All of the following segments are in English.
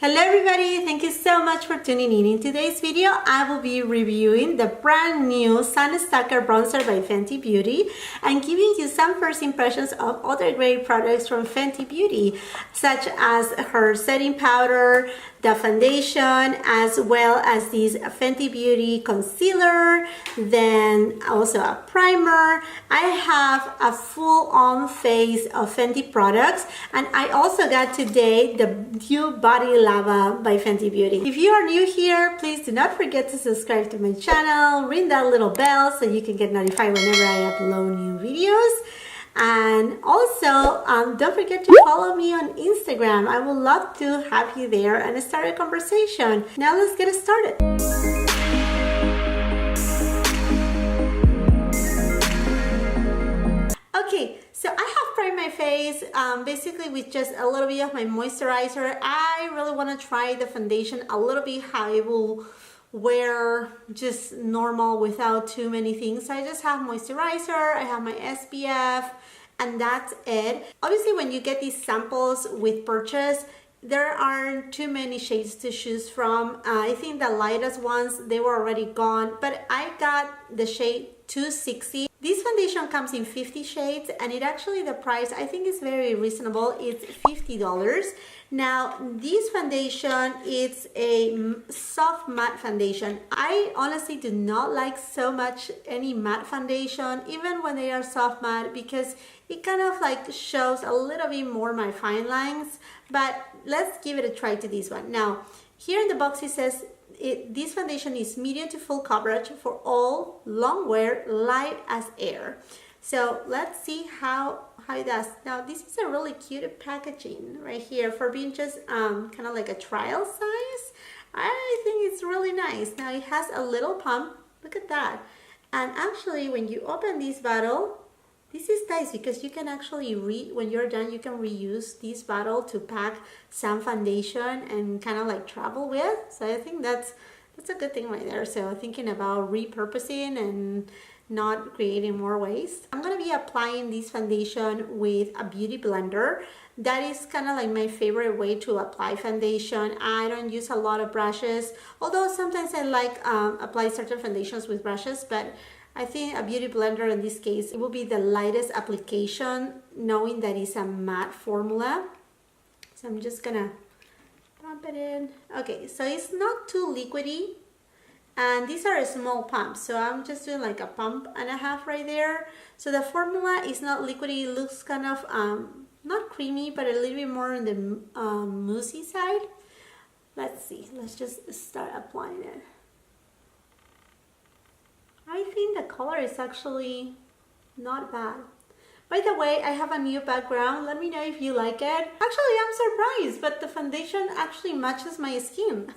Hello everybody, thank you so much for tuning in. In today's video, I will be reviewing the brand new Sun Stalk'R Bronzer by Fenty Beauty and giving you some first impressions of other great products from Fenty Beauty, such as her setting powder, the foundation, as well as this Fenty Beauty concealer, then also a primer. I have a full-on face of Fenty products, and I also got today the new Body Lava by Fenty Beauty. If you are new here, please do not forget to subscribe to my channel, ring that little bell so you can get notified whenever I upload new videos. And also, don't forget to follow me on Instagram. I would love to have you there and start a conversation. Now let's get started. Okay, so I have primed my face basically with just a little bit of my moisturizer. I really want to try the foundation a little bit how it will wear just normal without too many things. I just have moisturizer, I have my SPF, and that's it. Obviously, when you get these samples with purchase, there aren't too many shades to choose from. I think the lightest ones, they were already gone, but I got the shade 260. This foundation comes in 50 shades, and it actually, the price I think is very reasonable. It's $50. Now this foundation, it's a soft matte foundation. I honestly do not like so much any matte foundation, even when they are soft matte, because it kind of like shows a little bit more my fine lines. But let's give it a try to this one. Now here in the box it says this foundation is medium to full coverage for all, long wear, light as air. So let's see how it does. Now this is a really cute packaging right here for being just kind of like a trial size. I think it's really nice. Now it has a little pump, look at that. And actually when you open this bottle, this is nice because you can actually when you're done, you can reuse this bottle to pack some foundation and kind of like travel with. So I think that's a good thing right there. So thinking about repurposing and not creating more waste. I'm going to be applying this foundation with a beauty blender. That is kind of like my favorite way to apply foundation. I don't use a lot of brushes, although sometimes I like apply certain foundations with brushes, but I think a beauty blender in this case, it will be the lightest application, knowing that it's a matte formula. So I'm just gonna pump it in. Okay, so it's not too liquidy, and these are small pumps, so I'm just doing like a pump and a half right there. So the formula is not liquidy. It looks kind of not creamy, but a little bit more on the moussey side. Let's see, let's just start applying it. I think the color is actually not bad. By the way, I have a new background. Let me know if you like it. Actually, I'm surprised, but the foundation actually matches my skin.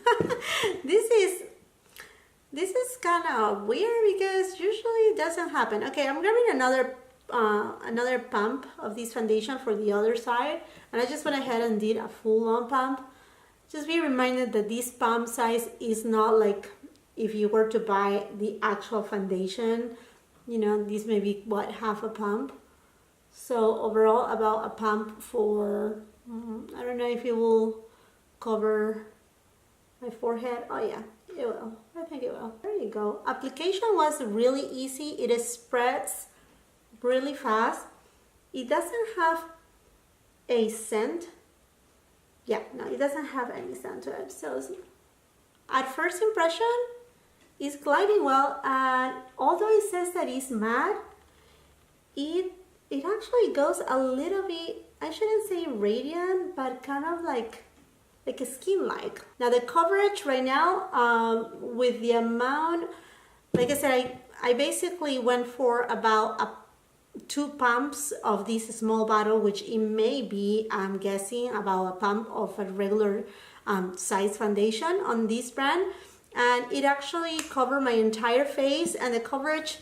This is kind of weird because usually it doesn't happen. Okay, I'm grabbing another pump of this foundation for the other side, and I just went ahead and did a full-on pump. Just be reminded that this pump size is not like if you were to buy the actual foundation, you know, this may be what, half a pump. So overall about a pump for, I don't know if it will cover my forehead. Oh yeah, it will. I think it will. There you go. Application was really easy. It spreads really fast. It doesn't have a scent. Yeah, no, it doesn't have any scent to it. So at first impression, it's gliding well, and although it says that it's matte, it actually goes a little bit, I shouldn't say radiant, but kind of like a skin-like. Now the coverage right now, with the amount, like I said, I basically went for about 2 pumps of this small bottle, which it may be, I'm guessing, about a pump of a regular size foundation on this brand. And it actually covered my entire face, and the coverage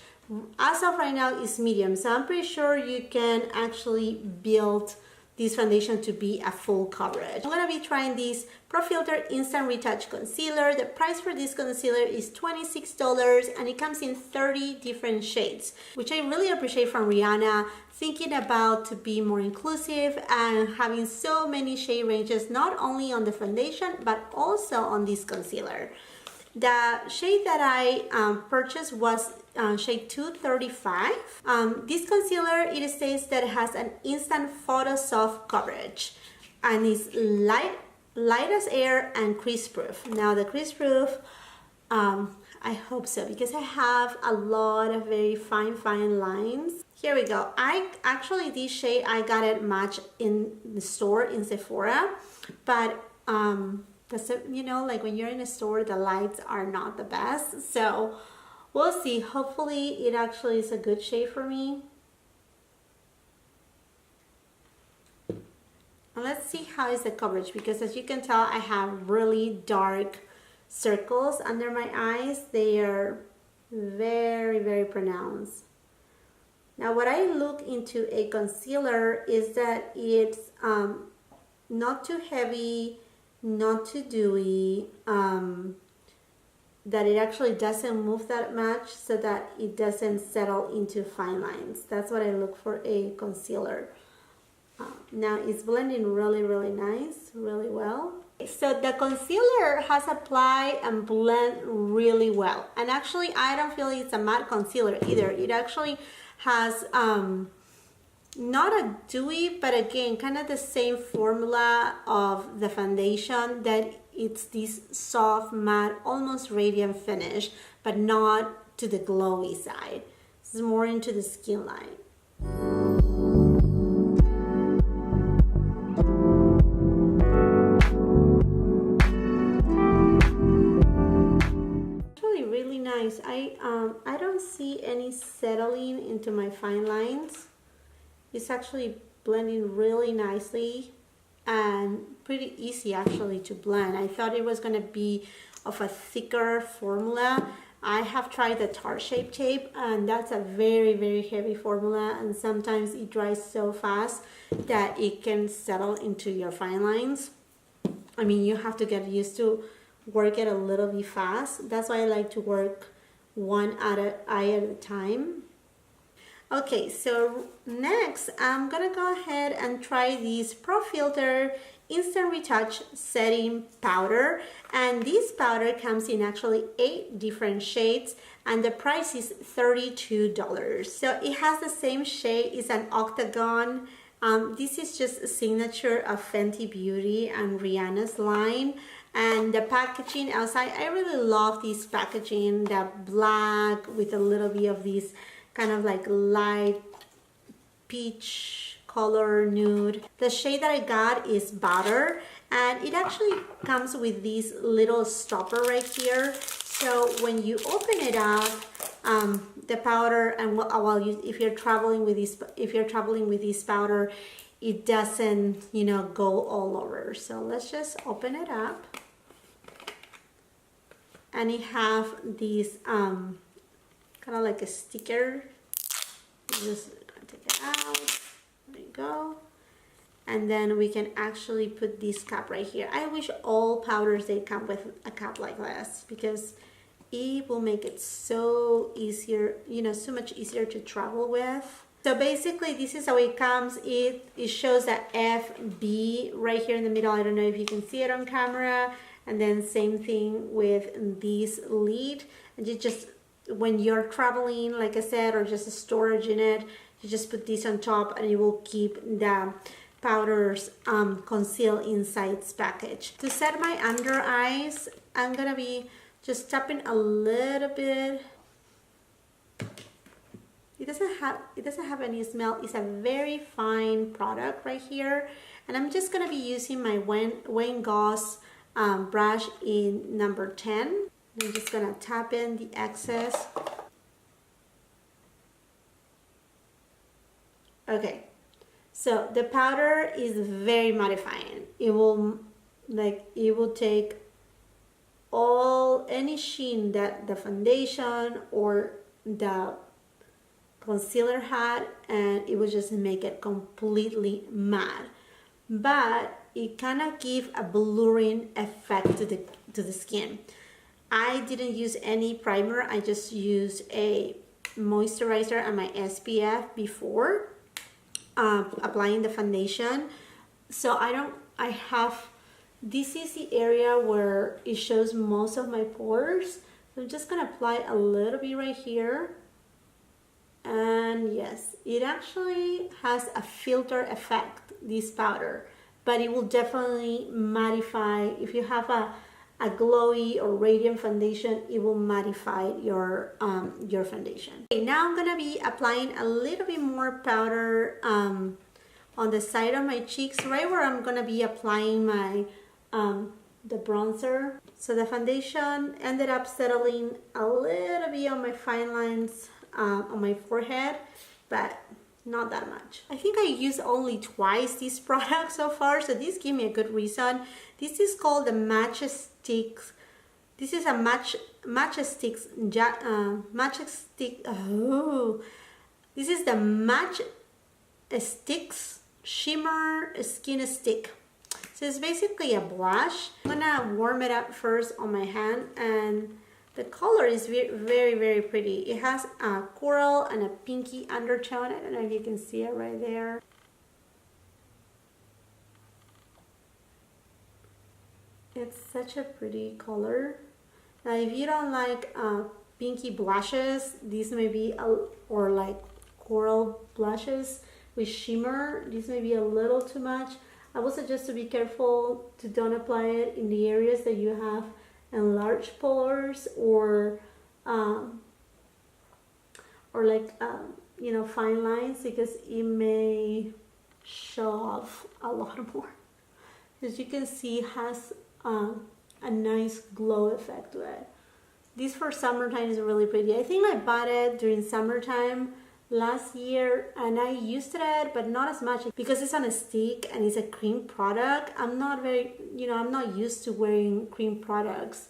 as of right now is medium. So I'm pretty sure you can actually build this foundation to be a full coverage. I'm gonna be trying this Pro Filter Instant Retouch Concealer. The price for this concealer is $26 and it comes in 30 different shades, which I really appreciate from Rihanna, thinking about to be more inclusive and having so many shade ranges, not only on the foundation, but also on this concealer. The shade that I purchased was shade 235. This concealer, it states that it has an instant photo soft coverage and is light as air and crease proof. Now the crease proof, I hope so, because I have a lot of very fine lines. Here we go. Actually this shade I got it matched in the store in Sephora, but you know, like when you're in a store, the lights are not the best. So we'll see. Hopefully it actually is a good shade for me. And let's see how is the coverage, because as you can tell, I have really dark circles under my eyes. They are very pronounced. Now what I look into a concealer is that it's not too heavy, not too dewy, that it actually doesn't move that much, so that it doesn't settle into fine lines. That's what I look for a concealer. Now it's blending really nice, really well. So the concealer has applied and blend really well, and actually I don't feel it's a matte concealer either. It actually has not a dewy, but again kind of the same formula of the foundation, that it's this soft matte almost radiant finish, but not to the glowy side. This is more into the skin line. Really nice. I don't see any settling into my fine lines. It's actually blending really nicely and pretty easy actually to blend. I thought it was going to be of a thicker formula. I have tried the Tarte Shape Tape, and that's a very heavy formula, and sometimes it dries so fast that it can settle into your fine lines. I mean, you have to get used to work it a little bit fast. That's why I like to work one eye at a time. Okay, so next I'm gonna go ahead and try this Pro Filter Instant Retouch Setting Powder, and this powder comes in actually 8 different shades and the price is $32. So it has the same shade, it's an octagon. This is just a signature of Fenty Beauty and Rihanna's line. And the packaging outside, I really love this packaging, the black with a little bit of this kind of like light peach color nude. The shade that I got is Butter, and it actually comes with this little stopper right here. So when you open it up, the powder, and if you're traveling with this powder, it doesn't, you know, go all over. So let's just open it up. And it have this kind of like a sticker. Just gonna take it out. There you go. And then we can actually put this cap right here. I wish all powders they come with a cap like this, because it will make it so easier, you know, so much easier to travel with. So basically this is how it comes. It shows that FB right here in the middle. I don't know if you can see it on camera. And then same thing with this lid. And you just, when you're traveling, like I said, or just a storage in it, you just put this on top and it will keep the powders concealed inside its package. To set my under eyes, I'm gonna be just tapping a little bit. It doesn't have any smell. It's a very fine product right here. And I'm just gonna be using my Wayne Goss brush in number 10. I'm just gonna tap in the excess. Okay, so the powder is very mattifying. It will take any sheen that the foundation or the concealer had, and it will just make it completely matte. but it kind of gives a blurring effect to the skin. I didn't use any primer. I just used a moisturizer and my SPF before applying the foundation. So this is the area where it shows most of my pores. So I'm just gonna apply a little bit right here. And yes, it actually has a filter effect, this powder, but it will definitely mattify. If you have a glowy or radiant foundation, it will mattify your foundation. Okay, now I'm gonna be applying a little bit more powder on the side of my cheeks, right where I'm gonna be applying my the bronzer. So the foundation ended up settling a little bit on my fine lines on my forehead, but not that much. I think I used only twice this product so far, so this gave me a good reason. This is called the Match Stix. This is a Match Stix this is the Match Stix Shimmer Skin Stick. So it's basically a blush. I'm gonna warm it up first on my hand, and the color is very, very pretty. It has a coral and a pinky undertone. I don't know if you can see it right there. It's such a pretty color. Now, if you don't like pinky blushes, these may be, or like coral blushes with shimmer, this may be a little too much. I would suggest to be careful to don't apply it in the areas that you have enlarged pores or like you know, fine lines, because it may show off a lot more. As you can see, it has a nice glow effect to it. This for summertime is really pretty. I think I bought it during summertime last year and I used it, but not as much because it's on a stick and it's a cream product. I'm not very, you know, I'm not used to wearing cream products.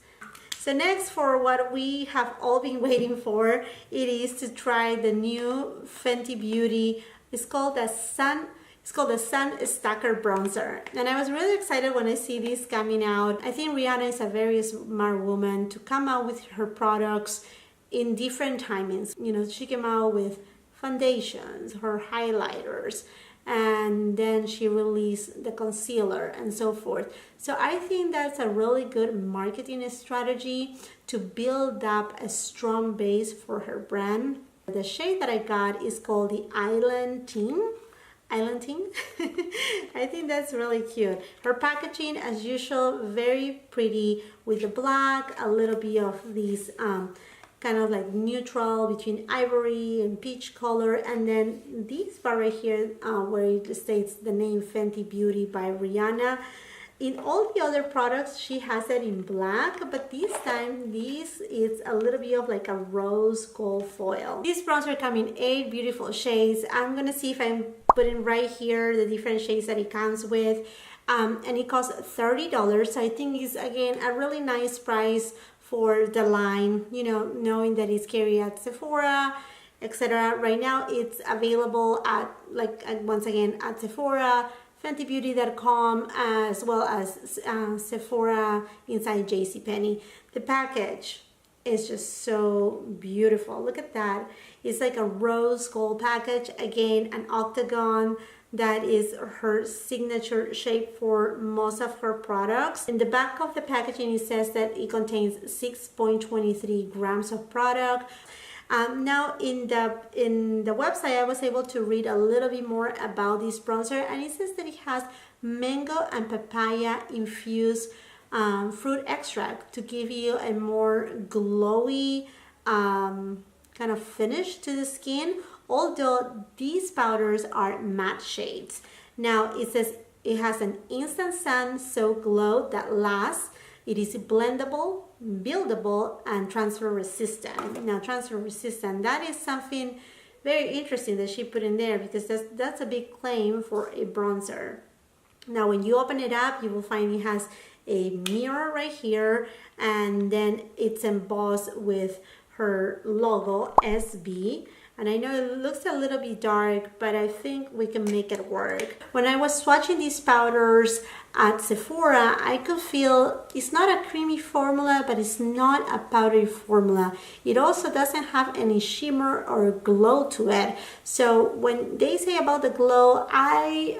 So next, for what we have all been waiting for, it is to try the new Fenty Beauty. It's called the Sun Stalk'R Bronzer. And I was really excited when I see this coming out. I think Rihanna is a very smart woman to come out with her products in different timings. You know, she came out with foundations, her highlighters, and then she released the concealer and so forth. So I think that's a really good marketing strategy to build up a strong base for her brand. The shade that I got is called the Island Team. I think that's really cute. Her packaging, as usual, very pretty with the black, a little bit of these kind of like neutral between ivory and peach color, and then this part right here where it states the name Fenty Beauty by Rihanna. In all the other products she has it in black, but this time this is a little bit of like a rose gold foil. This bronzer comes in 8 beautiful shades. I'm gonna see if I'm putting right here the different shades that it comes with, and it costs $30. So I think it's again a really nice price for the line, you know, knowing that it's carried at Sephora, etc. Right now it's available at, like, once again, at Sephora, fentybeauty.com, as well as Sephora inside JCPenney. The package is just so beautiful. Look at that. It's like a rose gold package, again an octagon. That is her signature shape for most of her products. In the back of the packaging, it says that it contains 6.23 grams of product. Now in the website, I was able to read a little bit more about this bronzer, and it says that it has mango and papaya infused fruit extract to give you a more glowy kind of finish to the skin. Although these powders are matte shades. Now it says it has an instant sun soak glow that lasts. It is blendable, buildable, and transfer resistant. Now transfer resistant, that is something very interesting that she put in there, because that's a big claim for a bronzer. Now when you open it up, you will find it has a mirror right here, and then it's embossed with her logo, SB. And I know it looks a little bit dark, but I think we can make it work. When I was swatching these powders at Sephora, I could feel it's not a creamy formula, but it's not a powdery formula. It also doesn't have any shimmer or glow to it. So when they say about the glow, I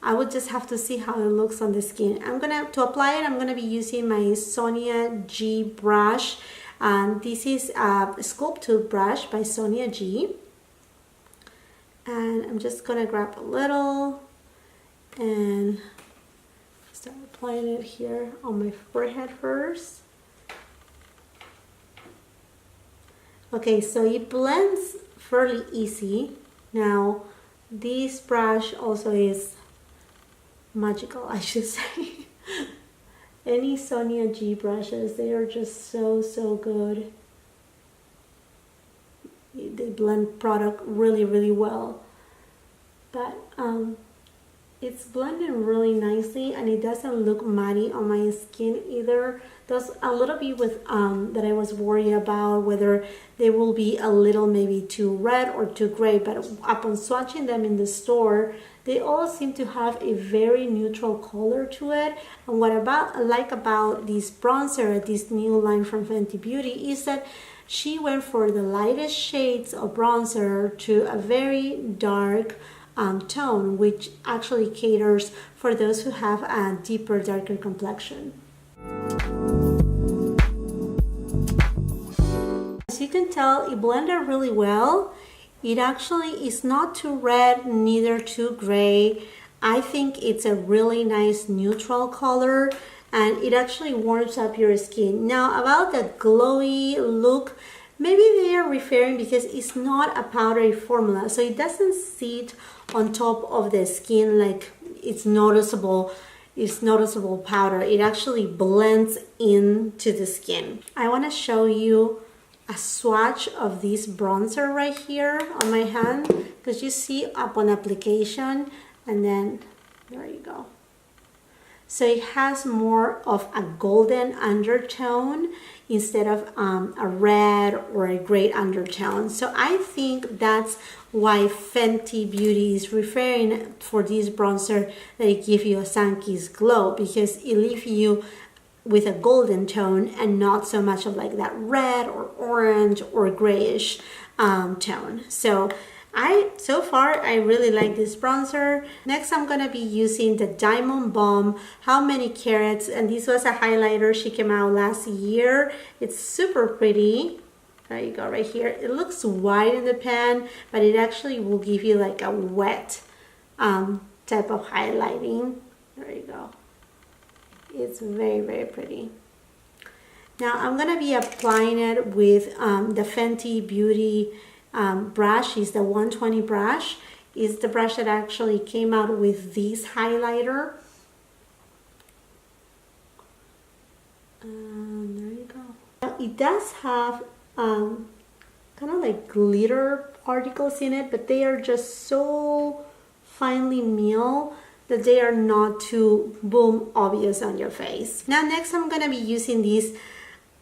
would just have to see how it looks on the skin. To apply it, I'm gonna be using my Sonia G brush. This is a Sculpt toothbrush by Sonia G. And I'm just gonna grab a little and start applying it here on my forehead first. Okay, so it blends fairly easy. Now, this brush also is magical, I should say. Any Sonia G brushes, they are just so good. They blend product really well. But it's blending really nicely, and it doesn't look matte on my skin either. There's a little bit with that I was worried about whether they will be a little maybe too red or too gray, but upon swatching them in the store, they all seem to have a very neutral color to it. And what I like about this bronzer, this new line from Fenty Beauty, is that she went for the lightest shades of bronzer to a very dark tone, which actually caters for those who have a deeper, darker complexion. As you can tell, it blended really well. It actually is not too red, neither too gray. I think it's a really nice neutral color, and it actually warms up your skin. Now, about the glowy look, maybe they are referring because it's not a powdery formula, so it doesn't sit on top of the skin like it's noticeable powder. It actually blends into the skin. I want to show you a swatch of this bronzer right here on my hand, because you see upon application, and then there you go. So it has more of a golden undertone instead of a red or a gray undertone. So I think that's why Fenty Beauty is referring for this bronzer that it gives you a sun-kissed glow, because it leaves you with a golden tone and not so much of like that red or orange or grayish tone. So far I really like this bronzer. Next, I'm gonna be using the Diamond Bomb How Many Carats, and this was a highlighter. She came out last year. It's super pretty. There you go, right here. It looks white in the pan, but it actually will give you like a wet type of highlighting. There you go. It's very pretty. Now I'm gonna be applying it with the Fenty Beauty brush. Is the 120 brush. Is the brush that actually came out with this highlighter. There you go. Now, it does have kind of like glitter particles in it, but they are just so finely milled that they are not too boom obvious on your face. Now next, I'm gonna be using this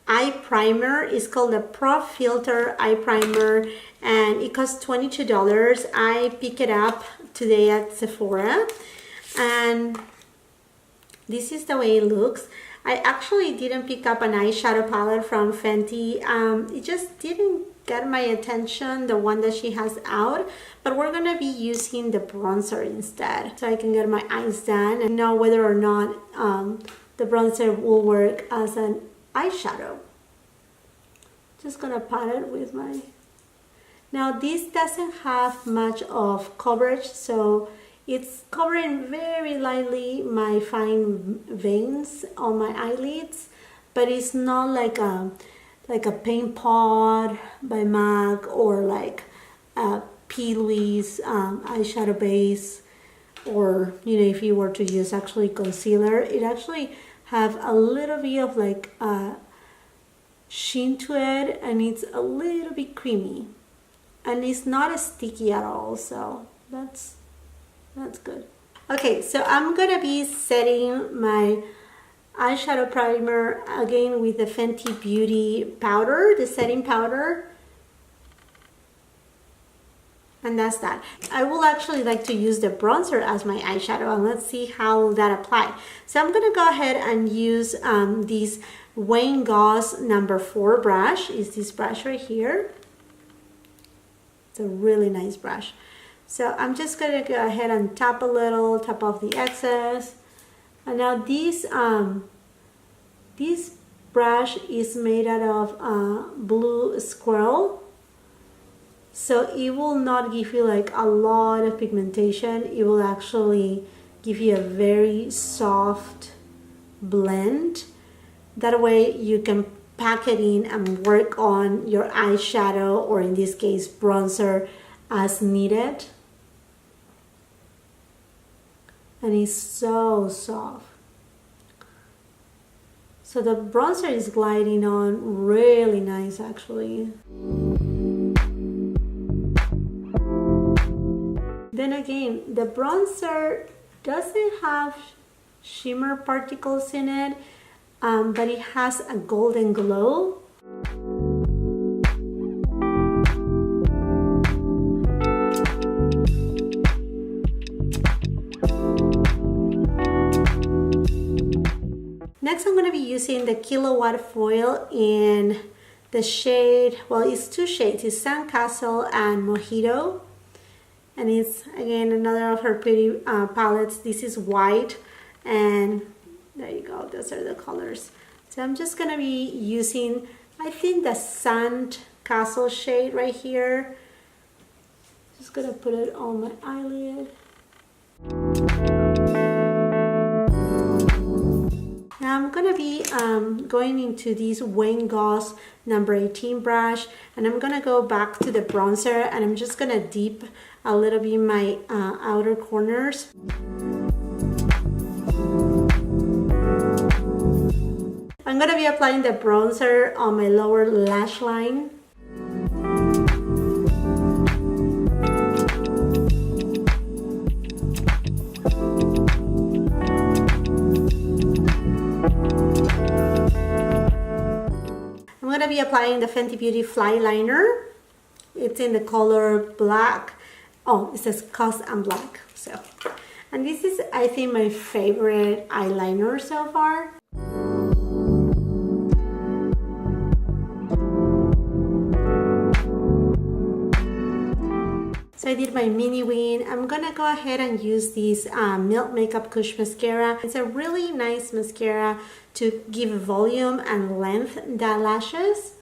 eye primer. It's called the Pro Filter Eye Primer, and it costs $22. I picked it up today at Sephora, and this is the way it looks. I actually didn't pick up an eyeshadow palette from Fenty. It just didn't get my attention, the one that she has out, but we're gonna be using the bronzer instead, so I can get my eyes done and know whether or not the bronzer will work as an eyeshadow. Just gonna pat it with my... Now this doesn't have much of coverage, so it's covering very lightly my fine veins on my eyelids, but it's not like a Paint Pot by MAC or like a P. Louise eyeshadow base, or you know, if you were to use actually concealer, it actually have a little bit of like a sheen to it, and it's a little bit creamy, and it's not as sticky at all, so that's good. Okay, so I'm gonna be setting my eyeshadow primer again with the Fenty Beauty powder, the setting powder. And that's that. I will actually like to use the bronzer as my eyeshadow, and let's see how that applies. So I'm gonna go ahead and use this Wayne Goss number 4 brush. Is this brush right here. It's a really nice brush. So I'm just gonna go ahead and tap a little, tap off the excess. And now this brush is made out of blue squirrel. So it will not give you like a lot of pigmentation. It will actually give you a very soft blend. That way you can pack it in and work on your eyeshadow, or in this case bronzer, as needed. And it's so soft. So the bronzer is gliding on really nice actually. Then again, the bronzer doesn't have shimmer particles in it, but it has a golden glow. Next, I'm going to be using the Kilowatt foil in the shade, well, it's 2 shades, it's Sandcastle and Mojito. And it's again another of her pretty palettes. This is white, and there you go, those are the colors. So I'm just gonna be using, I think, the Sandcastle shade right here. Just gonna put it on my eyelid. Now I'm gonna be going into this Wayne Goss number 18 brush, and I'm gonna go back to the bronzer, and I'm just gonna dip a little bit in my outer corners. I'm gonna be applying the bronzer on my lower lash line. I'm gonna be applying the Fenty Beauty Fly Liner. It's in the color black. Oh, it says Cuss and Black. So, and this is, I think, my favorite eyeliner so far. So I did my mini wing. I'm gonna go ahead and use this Milk Makeup Kush mascara. It's a really nice mascara to give volume and length the lashes.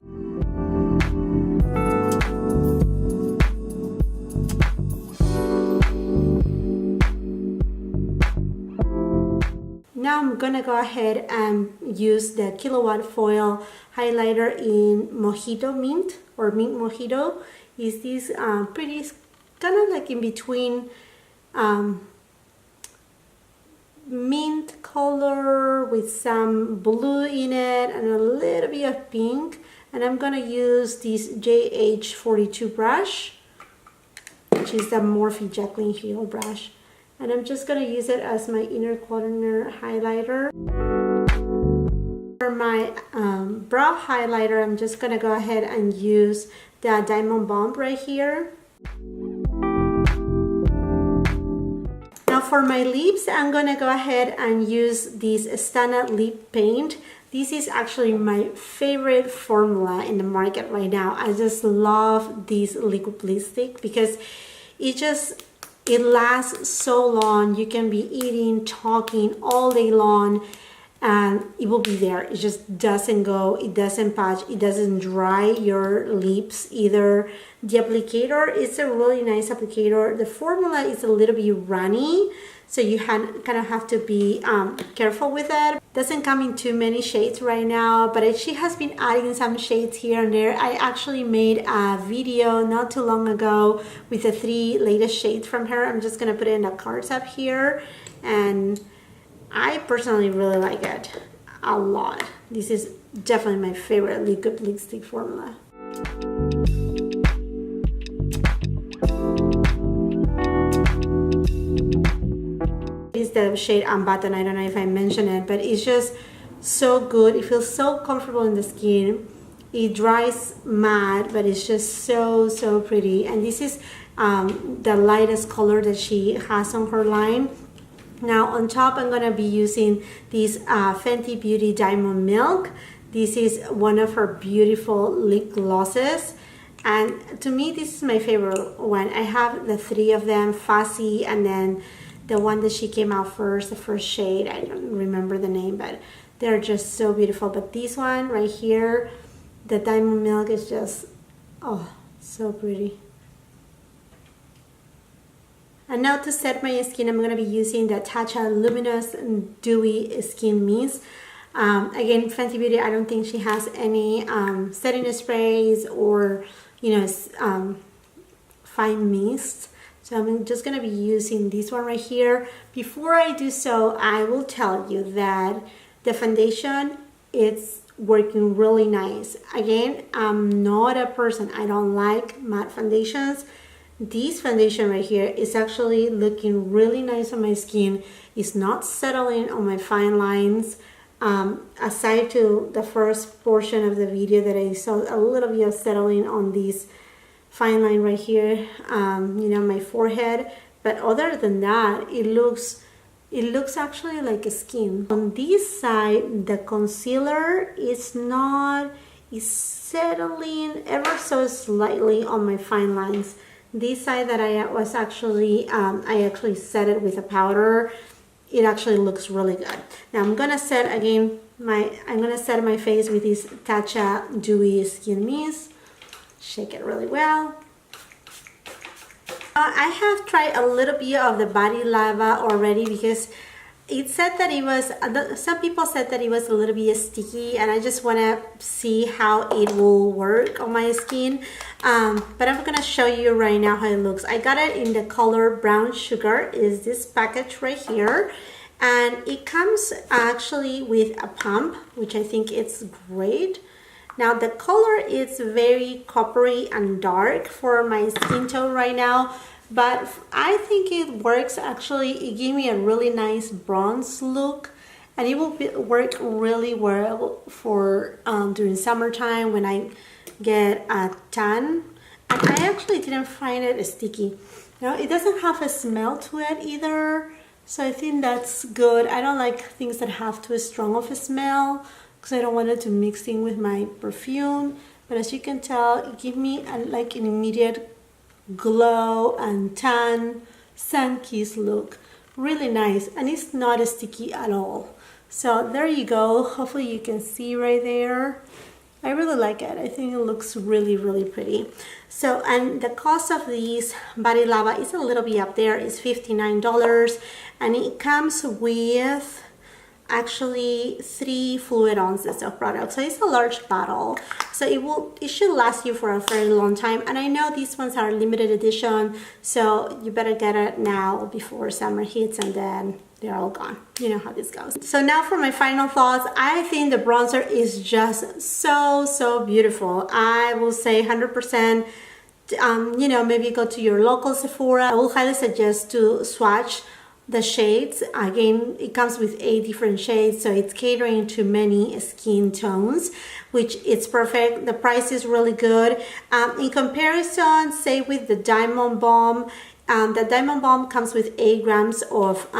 Now I'm gonna go ahead and use the Kilowatt foil highlighter in Mojito Mint, or Mint Mojito. Is this pretty, kind of like in between mint color with some blue in it and a little bit of pink. And I'm gonna use this JH42 brush, which is the Morphe Jackeline Hero brush. And I'm just gonna use it as my inner corner highlighter. For my brow highlighter, I'm just gonna go ahead and use the Diamond Bomb right here. Now for my lips, I'm gonna go ahead and use this Stana Lip Paint. This is actually my favorite formula in the market right now. I just love this liquid lipstick because it lasts so long. You can be eating, talking all day long, and it will be there. It just doesn't go, it doesn't patch, it doesn't dry your lips either. The applicator is a really nice applicator. The formula is a little bit runny, so you kind of have to be careful with it. Doesn't come in too many shades right now, but she has been adding some shades here and there. I actually made a video not too long ago with the 3 latest shades from her. I'm just gonna put it in the cards up here, and I personally really like it a lot. This is definitely my favorite liquid lipstick formula. This is the shade Unbutton. I don't know if I mentioned it, but it's just so good. It feels so comfortable in the skin. It dries matte, but it's just so pretty. And this is the lightest color that she has on her line. Now on top, I'm gonna be using this Fenty Beauty Diamond Milk. This is one of her beautiful lip glosses. And to me, this is my favorite one. I have the 3 of them, Fussy, and then the one that she came out first, the first shade. I don't remember the name, but they're just so beautiful. But this one right here, the Diamond Milk, is just, oh, so pretty. And now to set my skin, I'm going to be using the Tatcha Luminous Dewy Skin Mist. Again, Fenty Beauty, I don't think she has any setting sprays or, you know, fine mist. So I'm just going to be using this one right here. Before I do so, I will tell you that the foundation, it's working really nice. Again, I'm not a person, I don't like matte foundations. This foundation right here is actually looking really nice on my skin. It's not settling on my fine lines. Aside to the first portion of the video that I saw a little bit of settling on this fine line right here, you know, my forehead. But other than that, it looks actually like a skin. On this side, the concealer is settling ever so slightly on my fine lines. This side that I was actually, I actually set it with a powder. It actually looks really good. Now I'm gonna set again I'm gonna set my face with this Tatcha Dewy Skin Mist. Shake it really well. I have tried a little bit of the Body Lava already because it said that it was, some people said that it was a little bit sticky, and I just want to see how it will work on my skin. But I'm going to show you right now how it looks. I got it in the color Brown Sugar, is this package right here. And it comes actually with a pump, which I think it's great. Now the color is very coppery and dark for my skin tone right now, but I think it works actually. It gave me a really nice bronze look, and it will work really well for during summertime when I get a tan. And I actually didn't find it sticky. Now it doesn't have a smell to it either, so I think that's good. I don't like things that have too strong of a smell because I don't want it to mix in with my perfume. But as you can tell, it gives me like an immediate glow and tan, sun-kissed look. Really nice, and it's not sticky at all. So there you go. Hopefully you can see right there. I really like it. I think it looks really, really pretty. So, and the cost of these Body Lava is a little bit up there. It's $59, and it comes with actually 3 fluid ounces of product, so it's a large bottle, so it should last you for a very long time. And I know these ones are limited edition, so you better get it now before summer hits, and then they're all gone. You know how this goes. So now for my final thoughts, I think the bronzer is just so beautiful. I will say 100%. You know, maybe go to your local Sephora. I will highly suggest to swatch the shades. Again, it comes with 8 different shades, so it's catering to many skin tones, which it's perfect. The price is really good. In comparison, say with the Diamond Balm, the Diamond Balm comes with 8 grams of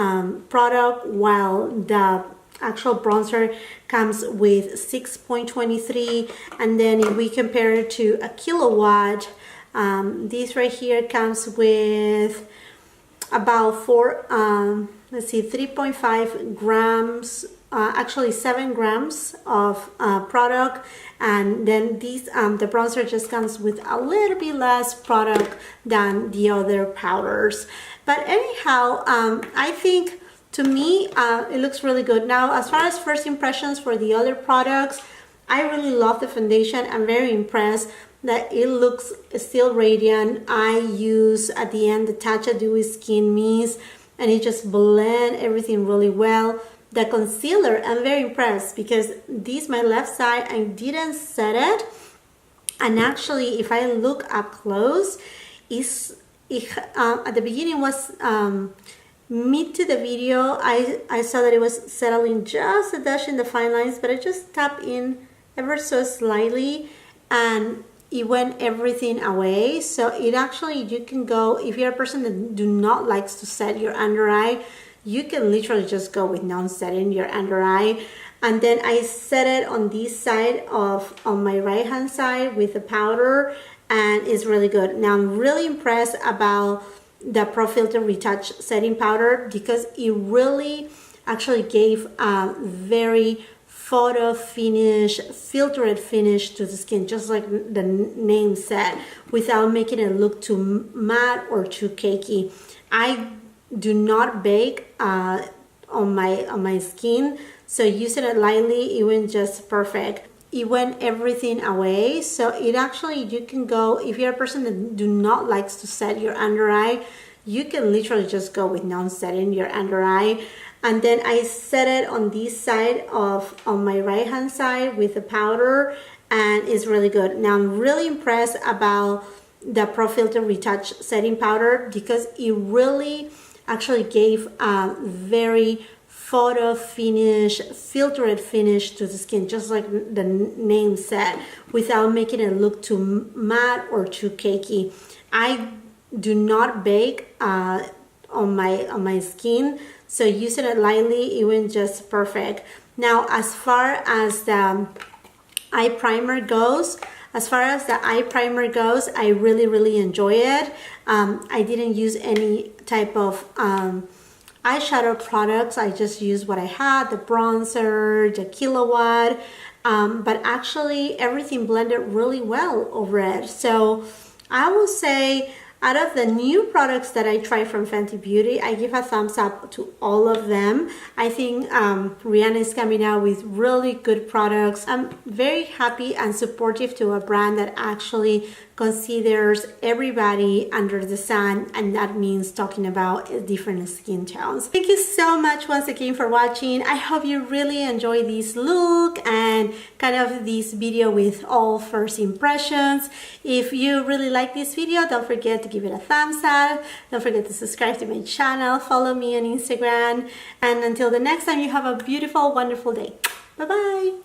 product, while the actual bronzer comes with 6.23. And then if we compare it to a kilowatt, this right here comes with about 3.5 grams, actually 7 grams of product. And then these the bronzer just comes with a little bit less product than the other powders. But anyhow, I think to me it looks really good. Now as far as first impressions for the other products, I really love the foundation. I'm very impressed that it looks still radiant. I use at the end the Tatcha Dewy Skin Mist, and it just blends everything really well. The concealer, I'm very impressed because this, my left side, I didn't set it, and actually if I look up close, at the beginning was mid to the video, I saw that it was settling just a dash in the fine lines, but I just tapped in ever so slightly, and it went everything away. So it actually, you can go, if you're a person that do not likes to set your under eye, you can literally just go with non-setting your under eye. And then I set it on this side on my right hand side with the powder, and it's really good. Now I'm really impressed about the Pro Filter Retouch setting powder because it really actually gave a very photo finish, filtered finish to the skin, just like the name said, without making it look too matte or too cakey. I do not bake on my skin, so using it lightly, it went just perfect. It went everything away. So it actually, you can go, if you're a person that do not likes to set your under eye, you can literally just go with non-setting your under eye. And then I set it on this side on my right hand side with the powder, and it's really good. Now I'm really impressed about the Pro Filter Retouch setting powder because it really actually gave a very photo finish, filtered finish to the skin, just like the name said, without making it look too matte or too cakey. I do not bake on my skin, so using it lightly, it went just perfect. Now, as far as the eye primer goes, I really enjoy it. I didn't use any type of eyeshadow products. I just used what I had, the bronzer, the Kilowatt, but actually everything blended really well over it. So I will say, out of the new products that I tried from Fenty Beauty, I give a thumbs up to all of them. I think Rihanna is coming out with really good products. I'm very happy and supportive to a brand that actually considers everybody under the sun, and that means talking about different skin tones. Thank you so much once again for watching. I hope you really enjoy this look and kind of this video with all first impressions. If you really like this video, don't forget to give it a thumbs up. Don't forget to subscribe to my channel, follow me on Instagram, and until the next time, you have a beautiful, wonderful day. Bye-bye.